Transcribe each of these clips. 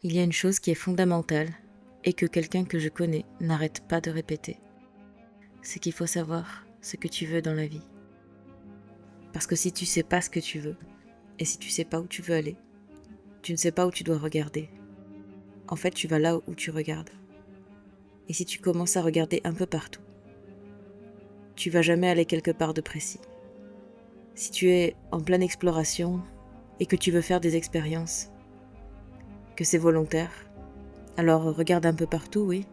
Il y a une chose qui est fondamentale et que quelqu'un que je connais n'arrête pas de répéter. C'est qu'il faut savoir ce que tu veux dans la vie. Parce que si tu sais pas ce que tu veux, et si tu sais pas où tu veux aller, tu ne sais pas où tu dois regarder. En fait, tu vas là où tu regardes. Et si tu commences à regarder un peu partout, tu vas jamais aller quelque part de précis. Si tu es en pleine exploration et que tu veux faire des expériences, que c'est volontaire, alors regarde un peu partout, oui.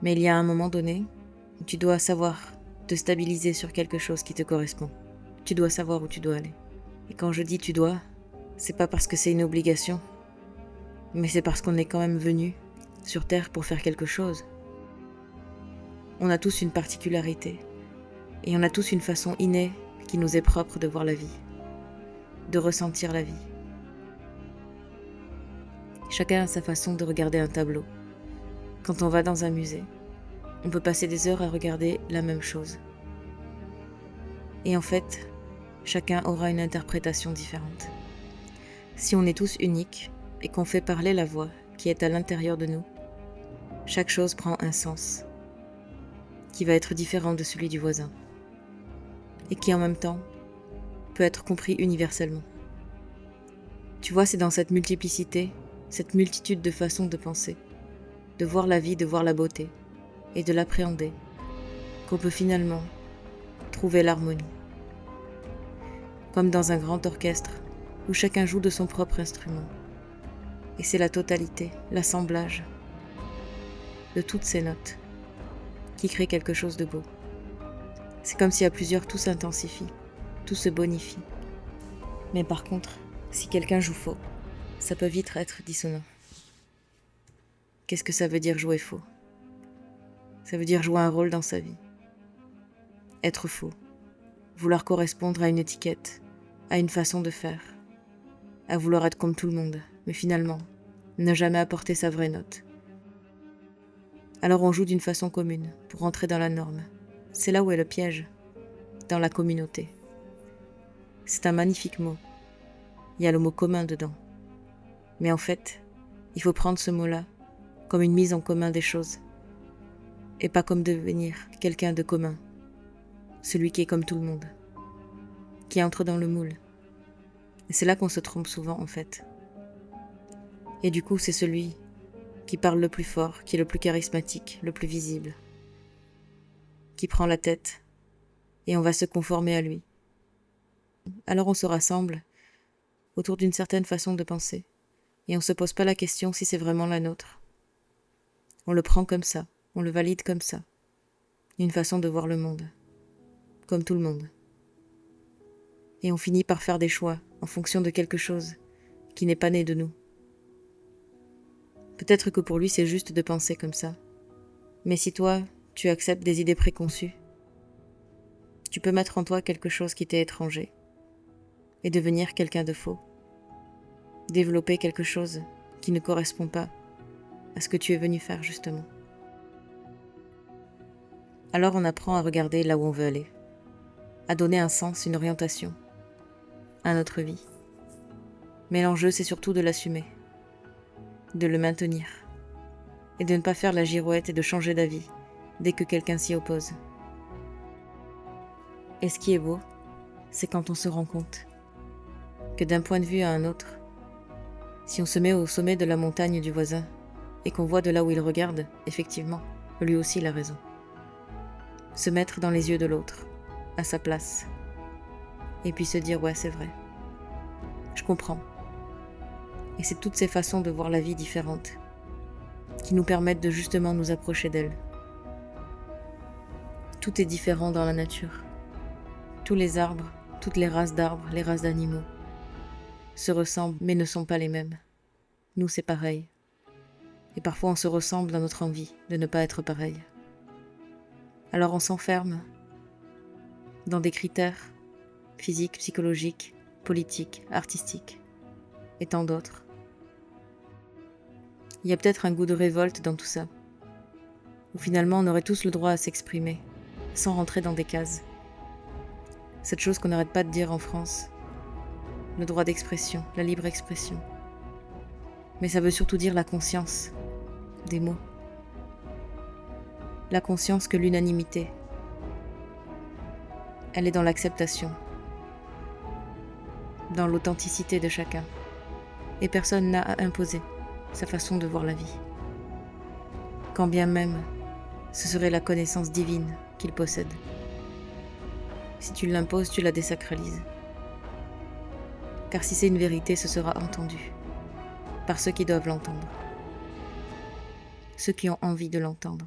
Mais il y a un moment donné où tu dois savoir te stabiliser sur quelque chose qui te correspond. Tu dois savoir où tu dois aller. Et quand je dis tu dois, c'est pas parce que c'est une obligation, mais c'est parce qu'on est quand même venu sur Terre pour faire quelque chose. On a tous une particularité, et on a tous une façon innée qui nous est propre de voir la vie, de ressentir la vie. Chacun a sa façon de regarder un tableau. Quand on va dans un musée, on peut passer des heures à regarder la même chose. Et en fait, chacun aura une interprétation différente. Si on est tous uniques et qu'on fait parler la voix qui est à l'intérieur de nous, chaque chose prend un sens qui va être différent de celui du voisin et qui en même temps peut être compris universellement. Tu vois, c'est dans cette multiplicité, cette multitude de façons de penser, de voir la vie, de voir la beauté et de l'appréhender qu'on peut finalement trouver l'harmonie. Comme dans un grand orchestre où chacun joue de son propre instrument. Et c'est la totalité, l'assemblage de toutes ces notes qui crée quelque chose de beau. C'est comme si à plusieurs tout s'intensifie, tout se bonifie. Mais par contre, si quelqu'un joue faux, ça peut vite être dissonant. Qu'est-ce que ça veut dire jouer faux? Ça veut dire jouer un rôle dans sa vie. Être faux. Vouloir correspondre à une étiquette, à une façon de faire. À vouloir être comme tout le monde, mais finalement, ne jamais apporter sa vraie note. Alors on joue d'une façon commune, pour entrer dans la norme. C'est là où est le piège, dans la communauté. C'est un magnifique mot. Il y a le mot commun dedans. Mais en fait, il faut prendre ce mot-là comme une mise en commun des choses, et pas comme devenir quelqu'un de commun, celui qui est comme tout le monde, qui entre dans le moule. Et c'est là qu'on se trompe souvent en fait. Et du coup, c'est celui qui parle le plus fort, qui est le plus charismatique, le plus visible, qui prend la tête, et on va se conformer à lui. Alors on se rassemble autour d'une certaine façon de penser, et on se pose pas la question si c'est vraiment la nôtre. On le prend comme ça, on le valide comme ça, une façon de voir le monde, comme tout le monde. Et on finit par faire des choix en fonction de quelque chose qui n'est pas né de nous. Peut-être que pour lui c'est juste de penser comme ça, mais si toi, tu acceptes des idées préconçues, tu peux mettre en toi quelque chose qui t'est étranger et devenir quelqu'un de faux. Développer quelque chose qui ne correspond pas à ce que tu es venu faire justement. Alors on apprend à regarder là où on veut aller, à donner un sens, une orientation à notre vie. Mais l'enjeu c'est surtout de l'assumer, de le maintenir et de ne pas faire la girouette et de changer d'avis dès que quelqu'un s'y oppose. Et ce qui est beau, c'est quand on se rend compte que d'un point de vue à un autre, si on se met au sommet de la montagne du voisin et qu'on voit de là où il regarde, effectivement, lui aussi il a raison. Se mettre dans les yeux de l'autre, à sa place, et puis se dire ouais c'est vrai, je comprends. Et c'est toutes ces façons de voir la vie différentes qui nous permettent de justement nous approcher d'elle. Tout est différent dans la nature. Tous les arbres, toutes les races d'arbres, les races d'animaux se ressemblent mais ne sont pas les mêmes. Nous c'est pareil. Et parfois on se ressemble dans notre envie de ne pas être pareil. Alors on s'enferme dans des critères physiques, psychologiques, politiques, artistiques et tant d'autres. Il y a peut-être un goût de révolte dans tout ça, où finalement on aurait tous le droit à s'exprimer, sans rentrer dans des cases. Cette chose qu'on n'arrête pas de dire en France, le droit d'expression, la libre expression. Mais ça veut surtout dire la conscience des mots. La conscience que l'unanimité, elle est dans l'acceptation, dans l'authenticité de chacun. Et personne n'a à imposer sa façon de voir la vie. Quand bien même, ce serait la connaissance divine qu'il possède. Si tu l'imposes, tu la désacralises. Car si c'est une vérité, ce sera entendu par ceux qui doivent l'entendre, ceux qui ont envie de l'entendre.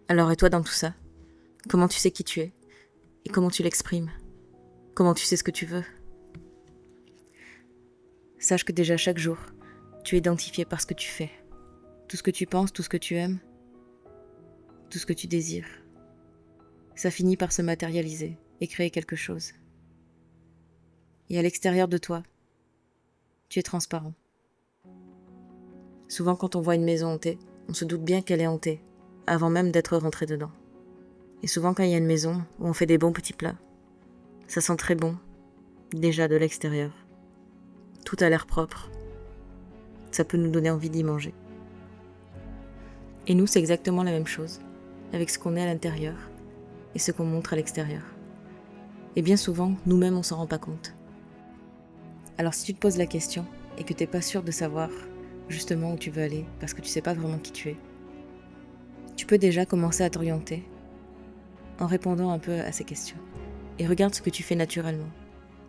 Alors, et toi dans tout ça, comment tu sais qui tu es et comment tu l'exprimes? Comment tu sais ce que tu veux? Sache que déjà chaque jour, tu es identifié par ce que tu fais. Tout ce que tu penses, tout ce que tu aimes, tout ce que tu désires. Ça finit par se matérialiser et créer quelque chose. Et à l'extérieur de toi, tu es transparent. Souvent quand on voit une maison hantée, on se doute bien qu'elle est hantée, avant même d'être rentré dedans. Et souvent quand il y a une maison où on fait des bons petits plats, ça sent très bon, déjà de l'extérieur. Tout a l'air propre. Ça peut nous donner envie d'y manger. Et nous, c'est exactement la même chose, avec ce qu'on est à l'intérieur et ce qu'on montre à l'extérieur. Et bien souvent, nous-mêmes, on s'en rend pas compte. Alors si tu te poses la question et que t'es pas sûr de savoir justement où tu veux aller parce que tu sais pas vraiment qui tu es, tu peux déjà commencer à t'orienter en répondant un peu à ces questions. Et regarde ce que tu fais naturellement.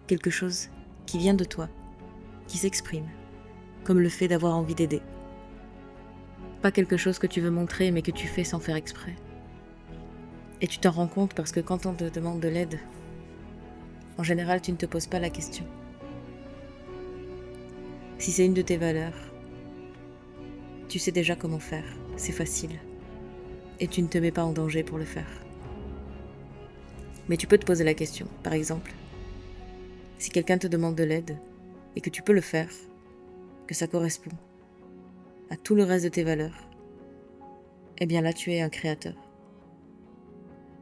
Quelque chose qui vient de toi, qui s'exprime, comme le fait d'avoir envie d'aider. Pas quelque chose que tu veux montrer mais que tu fais sans faire exprès. Et tu t'en rends compte parce que quand on te demande de l'aide, en général tu ne te poses pas la question. Si c'est une de tes valeurs, tu sais déjà comment faire, c'est facile. Et tu ne te mets pas en danger pour le faire. Mais tu peux te poser la question, par exemple, si quelqu'un te demande de l'aide et que tu peux le faire, que ça correspond à tout le reste de tes valeurs, eh bien là tu es un créateur.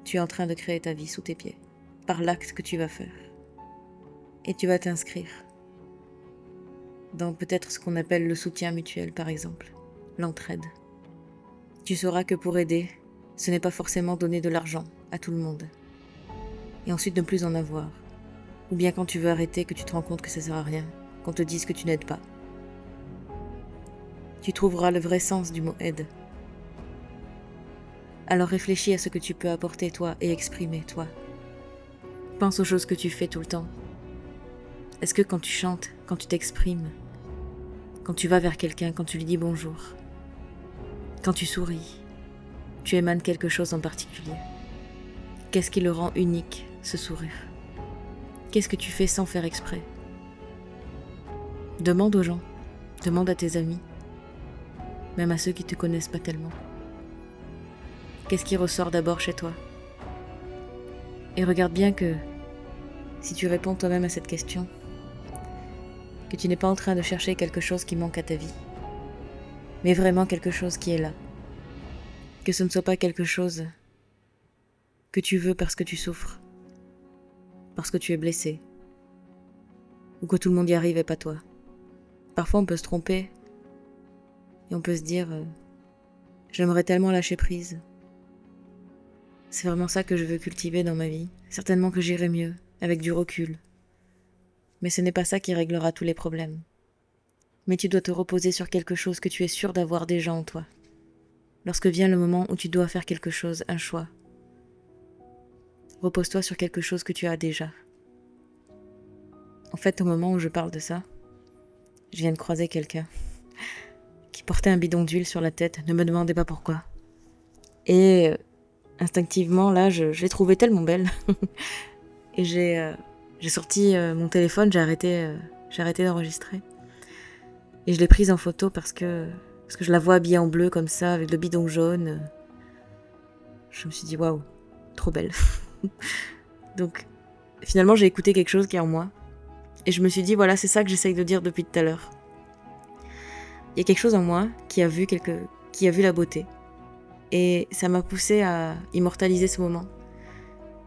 Tu es en train de créer ta vie sous tes pieds, par l'acte que tu vas faire. Et tu vas t'inscrire dans peut-être ce qu'on appelle le soutien mutuel, par exemple, l'entraide. Tu sauras que pour aider, ce n'est pas forcément donner de l'argent à tout le monde. Et ensuite ne plus en avoir. Ou bien quand tu veux arrêter, que tu te rends compte que ça sert à rien, qu'on te dise que tu n'aides pas. Tu trouveras le vrai sens du mot aide. Alors réfléchis à ce que tu peux apporter toi et exprimer toi. Pense aux choses que tu fais tout le temps. Est-ce que quand tu chantes, quand tu t'exprimes, quand tu vas vers quelqu'un, quand tu lui dis bonjour, quand tu souris, tu émanes quelque chose en particulier? Qu'est-ce qui le rend unique, ce sourire? Qu'est-ce que tu fais sans faire exprès? Demande aux gens, demande à tes amis, même à ceux qui te connaissent pas tellement. Qu'est-ce qui ressort d'abord chez toi? Et regarde bien que, si tu réponds toi-même à cette question, que tu n'es pas en train de chercher quelque chose qui manque à ta vie, mais vraiment quelque chose qui est là. Que ce ne soit pas quelque chose que tu veux parce que tu souffres, parce que tu es blessé, ou que tout le monde y arrive et pas toi. Parfois on peut se tromper, et on peut se dire j'aimerais tellement lâcher prise. C'est vraiment ça que je veux cultiver dans ma vie. Certainement que j'irai mieux, avec du recul. Mais ce n'est pas ça qui réglera tous les problèmes. Mais tu dois te reposer sur quelque chose que tu es sûr d'avoir déjà en toi. Lorsque vient le moment où tu dois faire quelque chose, un choix, repose-toi sur quelque chose que tu as déjà. En fait, au moment où je parle de ça, je viens de croiser quelqu'un qui portait un bidon d'huile sur la tête, ne me demandez pas pourquoi. Et instinctivement, là, je l'ai trouvée tellement belle. Et j'ai sorti mon téléphone, j'ai arrêté d'enregistrer. Et je l'ai prise en photo parce que je la vois habillée en bleu comme ça, avec le bidon jaune. Je me suis dit, waouh, trop belle. Donc, finalement, j'ai écouté quelque chose qui est en moi. Et je me suis dit, voilà, c'est ça que j'essaye de dire depuis tout à l'heure. Il y a quelque chose en moi qui a vu la beauté. Et ça m'a poussée à immortaliser ce moment.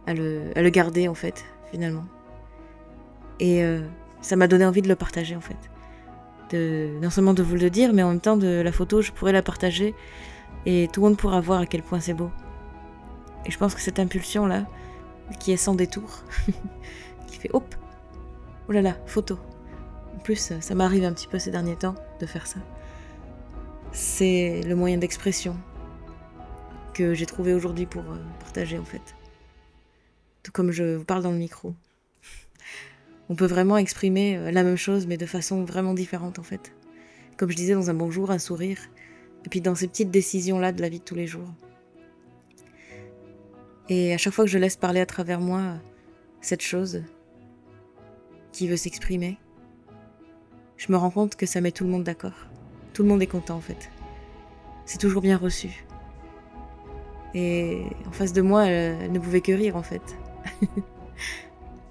À le garder, en fait, finalement. Et ça m'a donné envie de le partager en fait. Non seulement de vous le dire, mais en même temps de la photo, je pourrais la partager et tout le monde pourra voir à quel point c'est beau. Et je pense que cette impulsion-là, qui est sans détour, qui fait hop, oh là là, photo. En plus, ça m'arrive un petit peu ces derniers temps de faire ça. C'est le moyen d'expression que j'ai trouvé aujourd'hui pour partager en fait. Tout comme je vous parle dans le micro. On peut vraiment exprimer la même chose, mais de façon vraiment différente en fait. Comme je disais, dans un bonjour, un sourire, et puis dans ces petites décisions-là de la vie de tous les jours. Et à chaque fois que je laisse parler à travers moi cette chose qui veut s'exprimer, je me rends compte que ça met tout le monde d'accord. Tout le monde est content en fait. C'est toujours bien reçu. Et en face de moi, elle ne pouvait que rire en fait.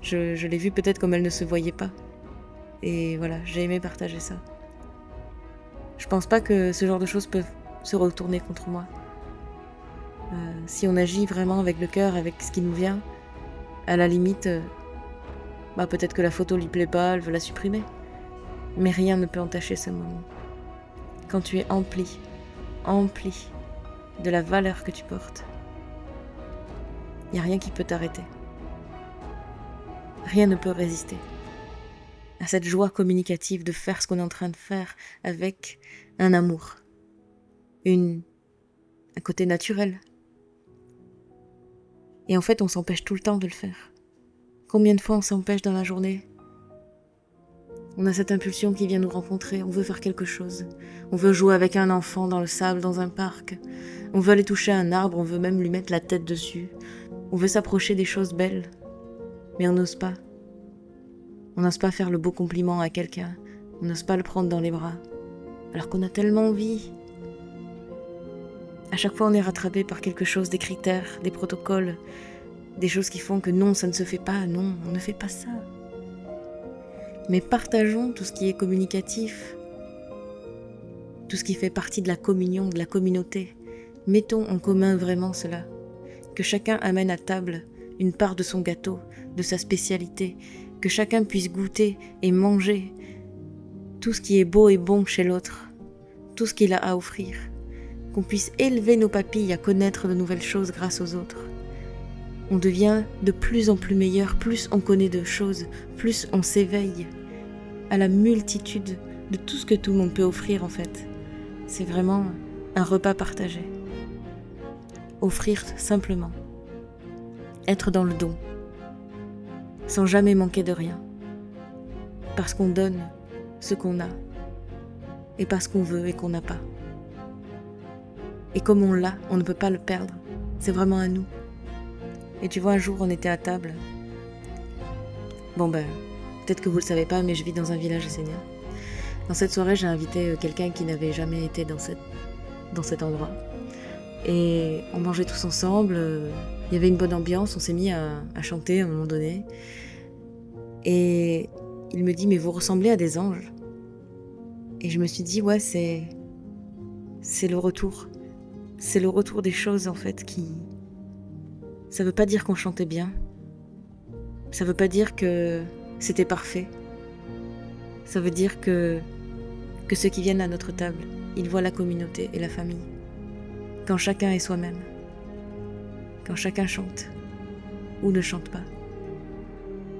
Je l'ai vue peut-être comme elle ne se voyait pas. Et voilà, j'ai aimé partager ça. Je pense pas que ce genre de choses peuvent se retourner contre moi. Si on agit vraiment avec le cœur, avec ce qui nous vient, à la limite, peut-être que la photo lui plaît pas, elle veut la supprimer. Mais rien ne peut entacher ce moment. Quand tu es empli de la valeur que tu portes, il n'y a rien qui peut t'arrêter. Rien ne peut résister à cette joie communicative de faire ce qu'on est en train de faire avec un amour, un côté naturel. Et en fait, on s'empêche tout le temps de le faire. Combien de fois on s'empêche dans la journée ? On a cette impulsion qui vient nous rencontrer, on veut faire quelque chose. On veut jouer avec un enfant dans le sable, dans un parc. On veut aller toucher un arbre, on veut même lui mettre la tête dessus. On veut s'approcher des choses belles. Mais on n'ose pas. On n'ose pas faire le beau compliment à quelqu'un. On n'ose pas le prendre dans les bras. Alors qu'on a tellement envie. À chaque fois, on est rattrapé par quelque chose, des critères, des protocoles, des choses qui font que non, ça ne se fait pas, non, on ne fait pas ça. Mais partageons tout ce qui est communicatif, tout ce qui fait partie de la communion, de la communauté. Mettons en commun vraiment cela. Que chacun amène à table une part de son gâteau, de sa spécialité, que chacun puisse goûter et manger tout ce qui est beau et bon chez l'autre, tout ce qu'il a à offrir, qu'on puisse élever nos papilles à connaître de nouvelles choses grâce aux autres. On devient de plus en plus meilleur, plus on connaît de choses, plus on s'éveille à la multitude de tout ce que tout le monde peut offrir en fait. C'est vraiment un repas partagé. Offrir simplement. Être dans le don. Sans jamais manquer de rien. Parce qu'on donne ce qu'on a. Et parce qu'on veut et qu'on n'a pas. Et comme on l'a, on ne peut pas le perdre. C'est vraiment à nous. Et tu vois, un jour, on était à table. Peut-être que vous le savez pas, mais je vis dans un village essénien. Dans cette soirée, j'ai invité quelqu'un qui n'avait jamais été dans cet endroit. Et on mangeait tous ensemble. Il y avait une bonne ambiance. On s'est mis à chanter à un moment donné. Et il me dit, mais vous ressemblez à des anges. Et je me suis dit, ouais, c'est le retour. C'est le retour des choses, en fait, qui... Ça veut pas dire qu'on chantait bien. Ça veut pas dire que c'était parfait. Ça veut dire que ceux qui viennent à notre table, ils voient la communauté et la famille. Quand chacun est soi-même. Quand chacun chante. Ou ne chante pas.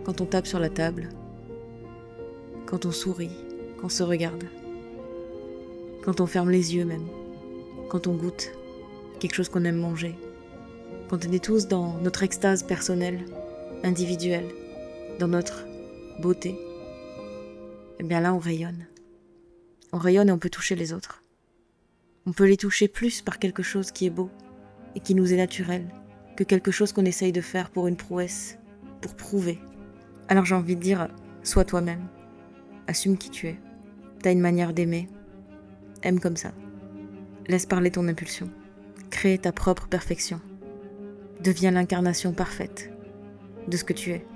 Quand on tape sur la table. Quand on sourit. Quand on se regarde. Quand on ferme les yeux même. Quand on goûte quelque chose qu'on aime manger. Quand on est tous dans notre extase personnelle, individuelle, dans notre beauté, eh bien là on rayonne. On rayonne et on peut toucher les autres. On peut les toucher plus par quelque chose qui est beau et qui nous est naturel que quelque chose qu'on essaye de faire pour une prouesse, pour prouver. Alors j'ai envie de dire, sois toi-même, assume qui tu es. T'as une manière d'aimer, aime comme ça. Laisse parler ton impulsion, crée ta propre perfection. Deviens l'incarnation parfaite de ce que tu es,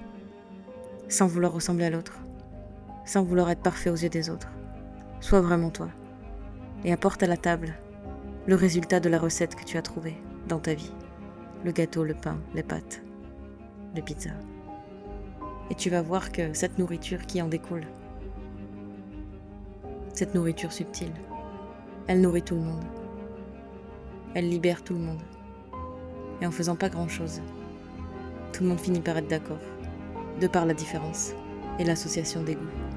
sans vouloir ressembler à l'autre, sans vouloir être parfait aux yeux des autres. Sois vraiment toi et apporte à la table le résultat de la recette que tu as trouvée dans ta vie. Le gâteau, le pain, les pâtes, les pizzas. Et tu vas voir que cette nourriture qui en découle, cette nourriture subtile, elle nourrit tout le monde. Elle libère tout le monde. Et en faisant pas grand-chose, tout le monde finit par être d'accord, de par la différence et l'association des goûts.